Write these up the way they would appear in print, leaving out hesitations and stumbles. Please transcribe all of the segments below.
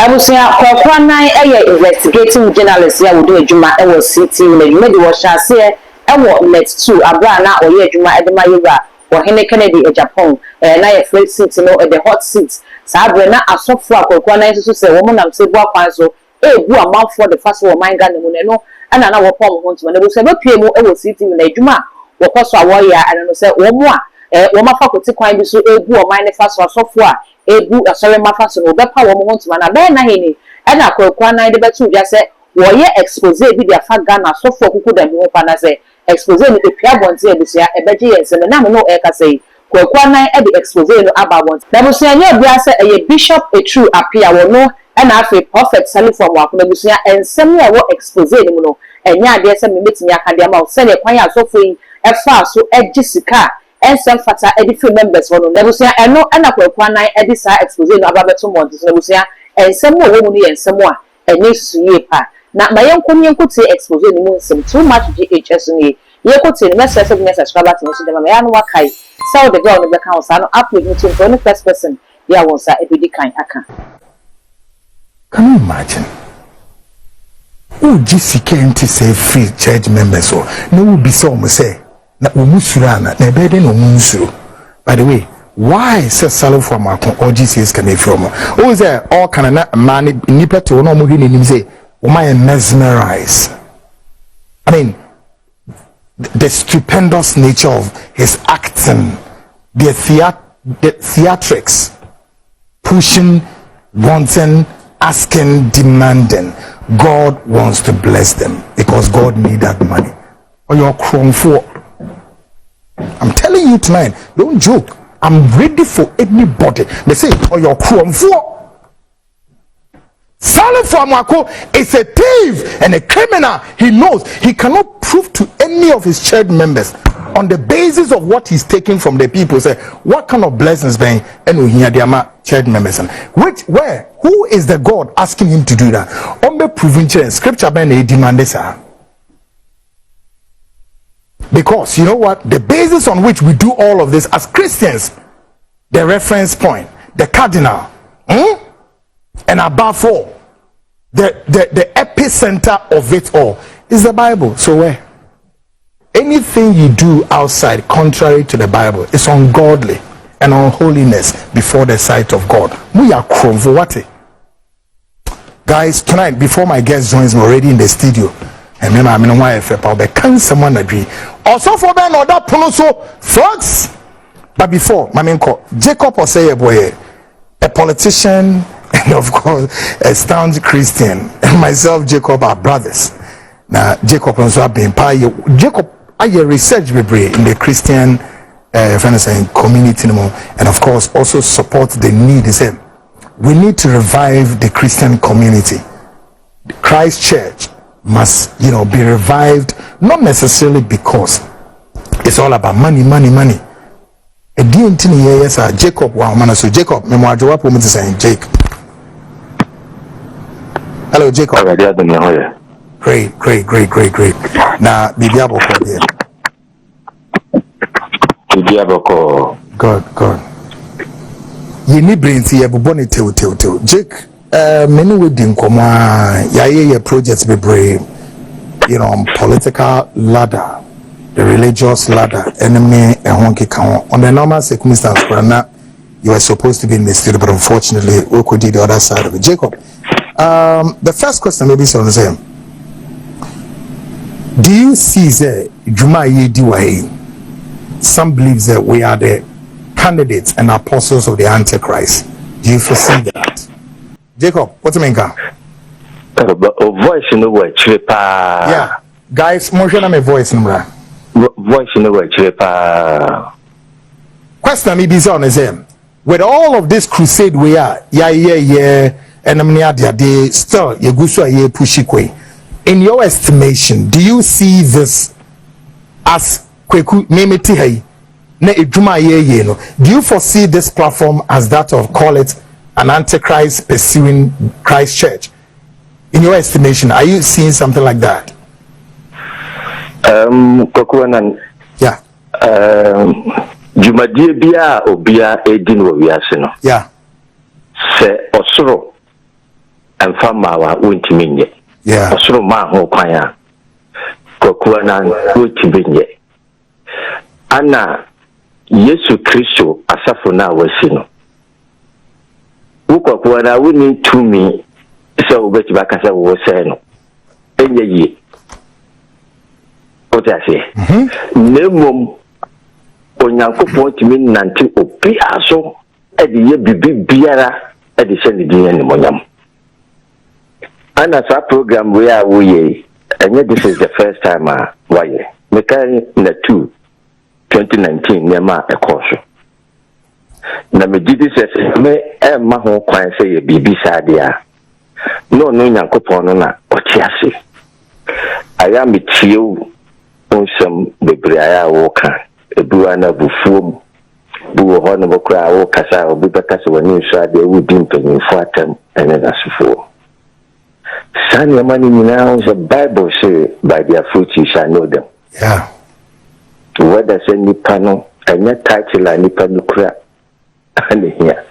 Abusia Kwaku nan investigating journalist ya wodo adwuma e wo city na adwuma de wo hyase e wo net 2 abra na oye adwuma e de mayeba wo hene Kennedy e Japan na ye free seat no the hot seat sa abra na asofo Kwaku nan so se wo monam se bu akwan so bu amanfo the first wo man ga ne mu ne no ana na wo pom ho ntuma na bu se be pie mu e wo city na adwuma wo koso awo ya ana no se wo mu a wo mafa koti kwan bi so bu o man ne fa so asofo a ebu asore mafa so no bepa wo mo ntuma na be na heni e na Kwaku nan de betu bia se wo ye expose bi dia fa Ghana asofo kuku da mu pa na se expose ni pepia bonte ebusia e beje yense na no e ka sei Kwaku nan e de expose no aba bonte na busia nya bia se e Bishop Etrue apia wo no e na afi prophet Salifu amwako na busia ensem wo expose ni mu no enya ade se me metimi akade ama se ne kwan asofo yi e fa so e gisika ensem fata edifi members wono nebusia eno na Kwaku nan edi sa expose no ababeto monte nebusia ensem wo mu ni ensem a enye suye pa na mayenko te expose ni mu nsem too much GHS ni yekote ni message se subscriber to so dem ya no wakai so the girl no be kan so no upload me to the first person ya won sa ebedi kan aka. Can you imagine? Who jisike enti say free church members or no will be so say na umusurana na bede no munsuru. By the way, why says Salifu amako or GCS can from? Oh, is there all kind of man nipa to no mo hini say woman mesmerized. I mean, the stupendous nature of his acting, the theatrics, pushing, wanting, asking, demanding. God wants to bless them because God need that money. Or you're crying for. I'm telling you tonight, don't joke. I'm ready for anybody. They say, oh, you're crying for. Salifu amwako is a thief and a criminal. He knows he cannot prove to any of his church members on the basis of what he's taking from the people. Say, what kind of blessings being and we hear the church members? Where? Who is the God asking him to do that? On the provincial scripture, ben demand this. Because you know what? The basis on which we do all of this as Christians, the reference point, the cardinal, and above all, the epicenter of it all is the Bible. So where anything you do outside contrary to the Bible is ungodly and unholiness before the sight of God. We are krovowate. Guys, tonight before my guest joins me already in the studio, and then I'm in why I'll be can someone agree. Also for Ben or that pronoso folks. But before my main call, Jacob or say a boy, a politician, and of course a staunch Christian, and myself, Jacob, are brothers. Now Jacob also have been Jacob I research in the Christian community, and of course also support the need. Is we need to revive the Christian community. The Christ Church must, be revived, not necessarily because it's all about money. A DNT yes, Jacob, wow, man, so Jacob, Jake. Hello, Jacob. Great. Now, Bibiaboko. God. You need brains here, but bonnet till. Jake, many wedding koma, ya projects be brave, on political ladder, the religious ladder, enemy and honky count. On the normal circumstance, you are supposed to be in the studio, but unfortunately, we could do the other side of it. Jacob, the first question maybe is on the same. Do you see the Juma Yediwaye? Some believe that we are the candidates and apostles of the Antichrist. Do you foresee that? Jacob, what do you mean? Voice in the way, yeah. Guys, motion on my voice number. Voice in the way, question me be on the same. With all of this crusade we are, and I'm near the still you go so ye pushikwe. In your estimation, do you see this as Kwaku Nemeti Hai ne Ejuma ye no? Do you foresee this platform as that of, call it, an antichrist pursuing Christ Church? In your estimation, are you seeing something like that? Kwaku Annan. Yeah. Jumadie bia obia edin wo wiase no. Yeah. Se osoro and Famawa Wintiminye. Yeah. Osoro ma ho kwan a Kwaku Annan Wintiminye. Ana Yesu Kristo asafo na wasi no. Kwaku Annan we need to me so obeti bakasa wo se no. Enye yi. O ta se. Nemom Onyankopon timi nante obi aso e de ye bibi biara e de se ne din ne monyam. And as our program we are and yet this is the first time why me carry na 2019 nema e course na me did this me e ma ho kwan say ye bibi sadia no Nyankopon no na otiase aya me tiew onsem bebre aya wo kan ebuwa na bufuom buwo ho no bokra wo kasa obi bekasa wani sadia wo din panyimfo atam ene asufo. Sanya mani now the Bible say by their fruits you shall know them. Yeah. Whether say nipano and your title and nipano kra and here.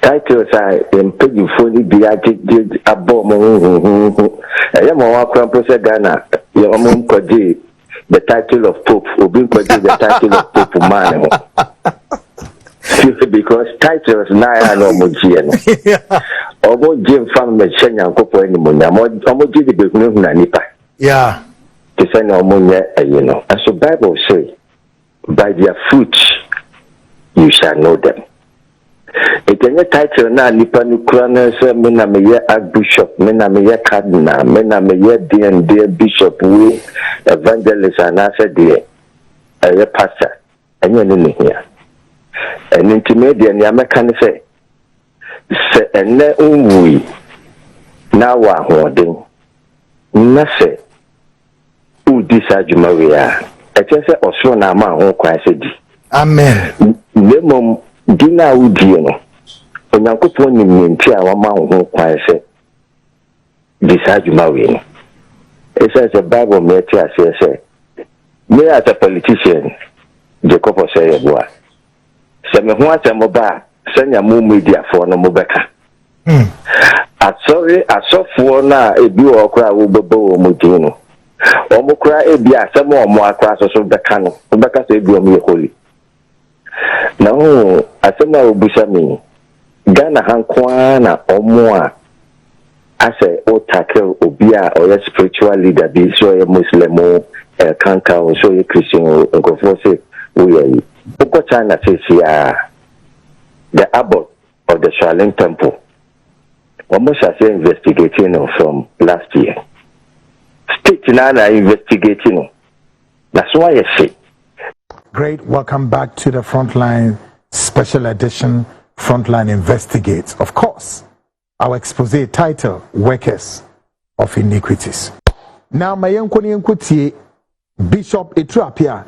Titles are impeding fully be added above I am a walk Ghana. Your mom could the title of Pope or being the title of Pope man. Because titles na no mojieno obo jim fam me chenya nkopɔ ani monya omo ji de behunu na nipa yeah to say no monya and so Bible say by their fruits you shall know them. It title na nipa no kura na say me na me ye archbishop me na me ye cardinal me na me ye D bishop we evangelist and I said the pastor enye ne here. And intermediate and American say and we now are holding nothing who decide Maria. I just say also now my own question. Amen. Lemon dinner would you know when you could put in our mount question decide Maria. It says the Bible may say me as a politician Jacob say what. Se me ho atemoba senya mo media for no mo beka asofo na ebi wo kra wo bebo wo mo din no o mo kra ebi asem o mo akra so beka no beka so ebi o mo yekoli na o asem na obusa mi Ghana hankwa na o mo a ase o tackle obi a o ye spiritual leader bi so ye Muslim o kanka o so ye Christian o go for say we China says the abbot of the Shaolin Temple almost as investigating from last year. State now investigating. That's why I say. Great. Welcome back to the Frontline Special Edition Frontline Investigates. Of course, our expose title, Workers of Iniquities. Now, my young Bishop Etrue appear.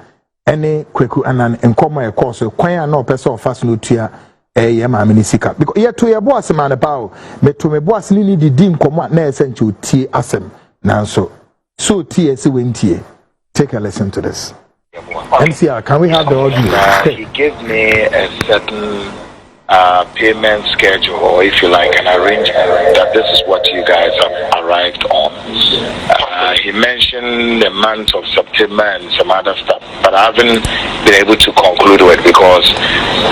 Any Kwaku Annan enkomo e course kwan na opese ofas no tua ye ma sika because ye to ye boss man about me to me boss ni di nkomo na esenche otie asem nanso so tie se wentie. Take a listen to this. MCR, can we have the audio? He gave me a certain payment schedule, or if you like, an arrangement that this is what you guys have arrived on. He mentioned the month of September and some other stuff, but I haven't been able to conclude with because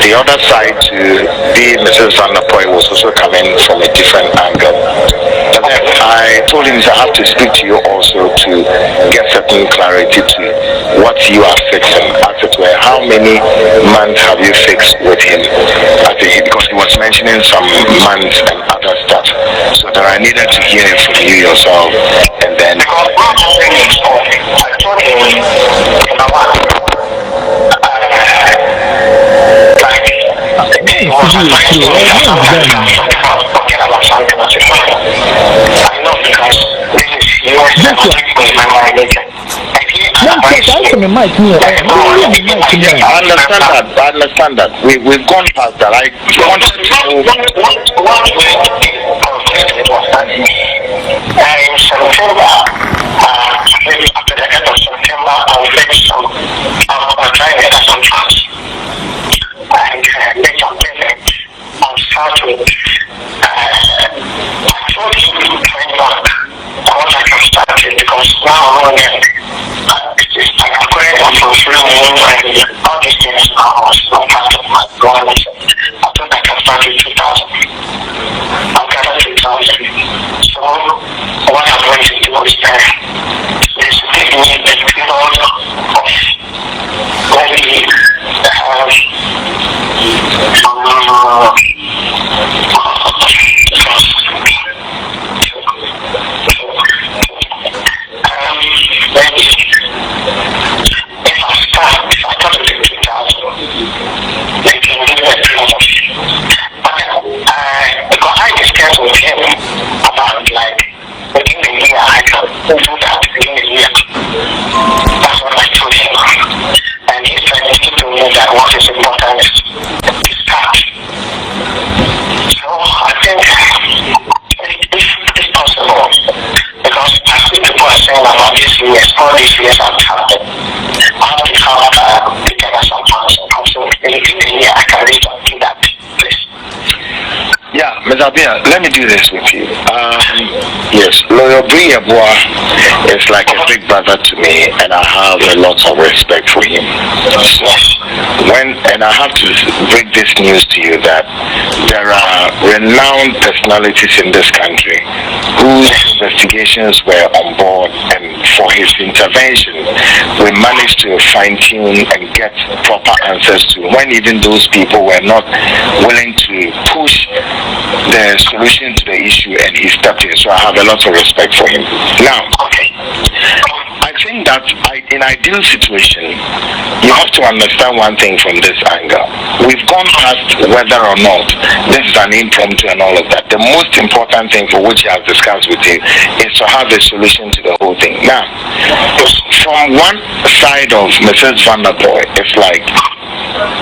the other side to be Mrs. Vanderpoy was also coming from a different angle. But then I told him I have to speak to you also to get certain clarity to what you are fixing. As it were, how many months have you fixed with him? Because he was mentioning some months and other stuff. So that I needed to hear it from you yourself. And then I told him I understand that. We've gone past that. I wanted to know what it was that in September, maybe after the end of September, I'll fix some, I'll try and get some funds and make some payment. I'll start with, I told him all these things are not part of my goal. I thought I can start with 2,000. I've got 3,000. So what I'm going to do is this big need that we all of when we have do that in a year. That's what I told him. And he said he told me that what is important is start. So I think it's possible. Because I see people are saying about this years, all these years I've happened. I have to have together some funds. So in a year I can reach out to that place. Yeah, Ms. Abia, let me do this with you. Yes, Lawyer Briabwa is like a big brother to me, and I have a lot of respect for him. And I have to break this news to you that there are renowned personalities in this country whose investigations were on board, and for his intervention, we managed to fine-tune and get proper answers to when even those people were not willing to push the solution to the issue, and he stepped in. So I have a lot of respect for him. Now, I think that in ideal situation, you have to understand one thing from this angle. We've gone past whether or not this is an impromptu and all of that. The most important thing for which I have discussed with you is to have a solution to the whole thing. Now, from one side of Mrs. Vanderpoel, it's like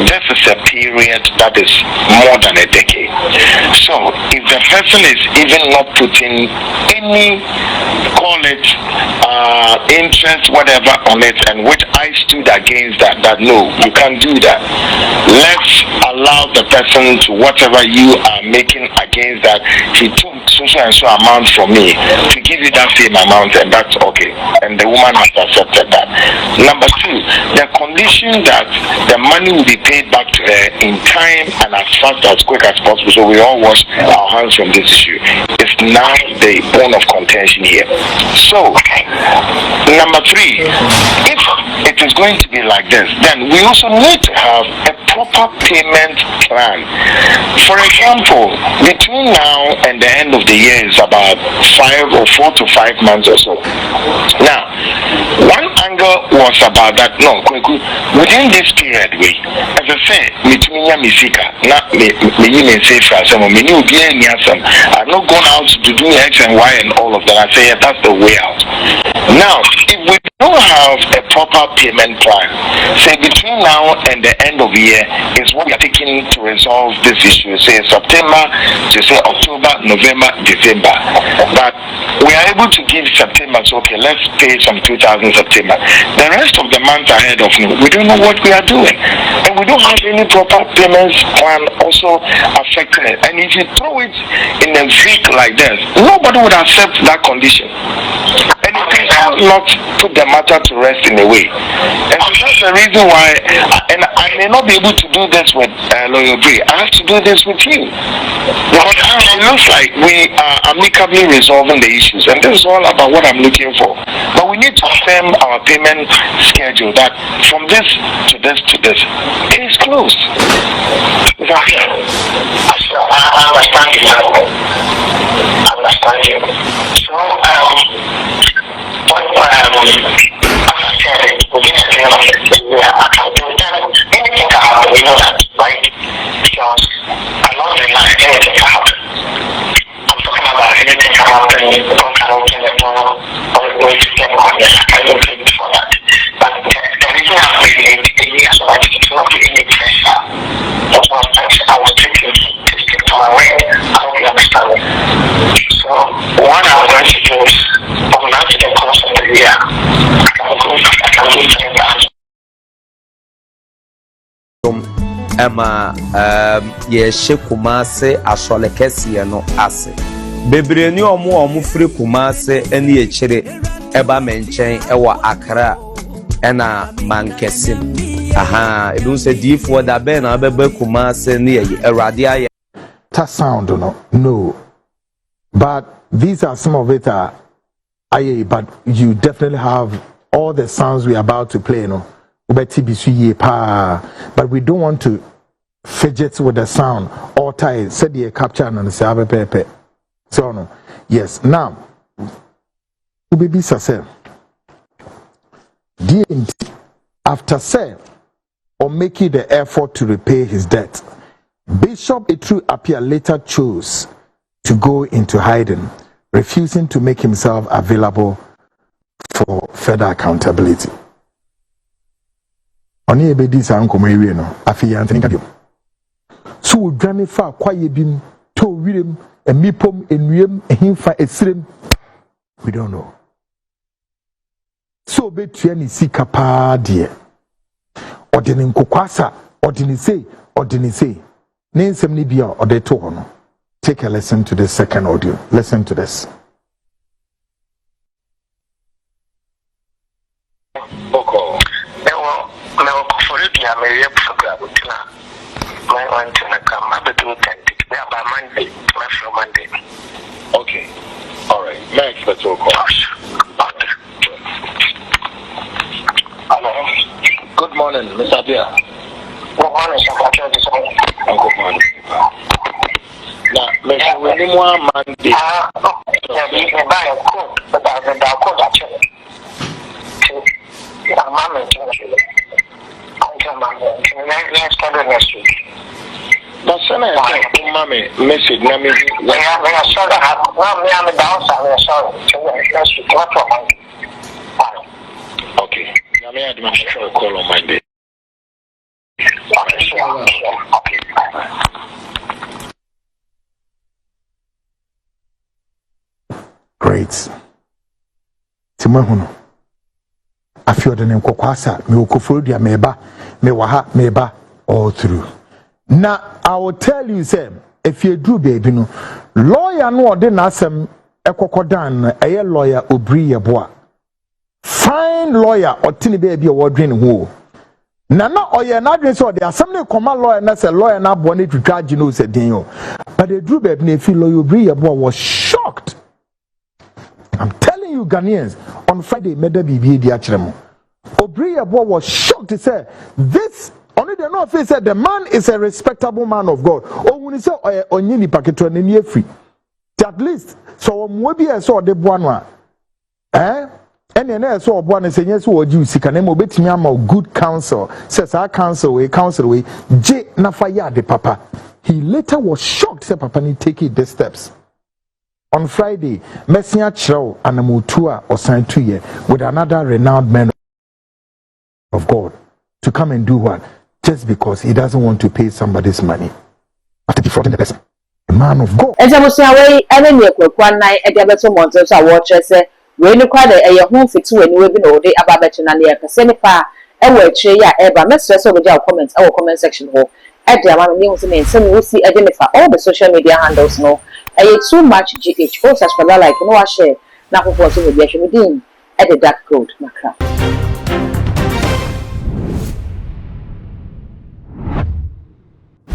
this is a period that is more than a decade. So if the person is even not putting any, call it interest, whatever on it, and which I stood against that no, you can't do that. Let's allow the person to whatever you are making against that. He took so and so amount from me to give you that same amount, and that's okay. And the woman has accepted that. Number two, the condition that the money will be paid back to her in time and as fast as quick as possible, so we all wash our hands from this issue, is now the bone of contention here. So, number three, if it is going to be like this, then we also need to have a proper payment plan. For example, between now and the end of the year is about 4 to 5 months or so. Now, one angle was about that, no, Kwaku, within this period, as I say, I've not gone out to do X and Y and all of that. I say, yeah, that's the way out. Now, if we don't have a proper payment plan, say between now and the end of the year is what we are taking to resolve this issue. Say September to say October, November, December. But we are able to give September, so okay, let's pay some 2,000 September. The rest of the month ahead of me, we don't know what we are doing. And we don't have any proper payments plan also affecting it. And if you throw it in a week like this, nobody would accept that condition. And it will not put the matter to rest in a way. And so that's the reason why, and I may not be able to do this with Lawyer Bray. I have to do this with you. Because it looks like we are amicably resolving the issues, and this is all about what I'm looking for. But we need to firm our payment schedule that from this to this to this, it is closed. Exactly. I understand you now. I understand you. So, as I said, within a period of I can do that. Anything can happen, we know that, right? Because along the line, anything can happen. I'm talking about anything can happen, people can open the door, or going to get money, I don't think for that. But the reason I'm really so I it's not any pressure. That's what I was thinking to stick to my way. I hope you understand it. So, what I'm going to do is, I'm going to the course of the year. I can go to that. Emma, ye Kumase asole no ase. Bebre ni omo free Kumase eni echire eba menchen ewa Accra ena mankesim aha edun se difo da be na bebe Kumase ne Awurade aye that sound no but these are some of it but you definitely have all the sounds we are about to play but we don't want to fidget with the sound all time said the capture and say pepe so no yes now baby say after say or making the effort to repay his debt, Bishop Etrue Appiah later chose to go into hiding, refusing to make himself available for further accountability. Oni ebedi sa nkomo ewie no afi ya ntini kadio. So odwane fa kwaye bim to wirem emipom enuem ehimfa esirem we don't know. So betua ni sika pa de odene nkokwasa odene say nensem ni bia odeto ho no. Take a listen to this second audio. Listen to this. Boko no for it ya me ye program tuna my one to come up to 10 by Monday from Monday. Okay. All right. Next, let's all call. Hello. Good morning, Mr. Appiah. Good morning, Sir. Good morning. Now, Mr. William Monday. Yeah, you buy a coat, but I will buy a coat actually. I'm mammy to you. I'm to mammy. Let's start next week. But son, mommy, message, Nami. We are sorry. Well, we are the downside. We are sorry. Next week, what for Monday? Okay. Nami, I demand to call on Monday. Okay, sure. Okay, bye. Great. Timahuno. I feel the name Kokwasa, me Okofrodia meba, me waha meba all through. Now I will tell you, Sam, if you do baby no, lawyer no de nasem ekokodan a lawyer obri yeboa. Fine lawyer or tini baby awarding who. Nana oye na dress or there some command lawyer na say lawyer na bonnet to charge you know said dinyo. But the drew baby ne feel lawyer obri yeboa was shocked. I'm telling you Ghanaians, on Friday made the BB di achiremo. Obri yeboa was shocked to say this. Only the North said the man is a respectable man of God. Oh, when he said, "Onyini paketo na ni free." At least, so maybe I saw the buanwa. And then I saw buanwa say yes, what you see? Can I bet me am a good counsel? Says our counsel way, J nafaya de papa. He later was shocked. Said Papa ni take it the steps. On Friday, Messia Chrow and Amutua or signed 2 years with another renowned man of God to come and do what? Just because he doesn't want to pay somebody's money after defrauding the person. A man of God. As I was away, and then one night at the Abato Montes, I watch us, we look at a home for 2 and we've been all day about better than the Casenifa, and we're ya ever, Mr. Over our comments, our comment section hole. At the amount of news and some will see identify all the social media handles no. I too much GH, for such for like no share. Now, of course, we will be within at the dark code, Macra.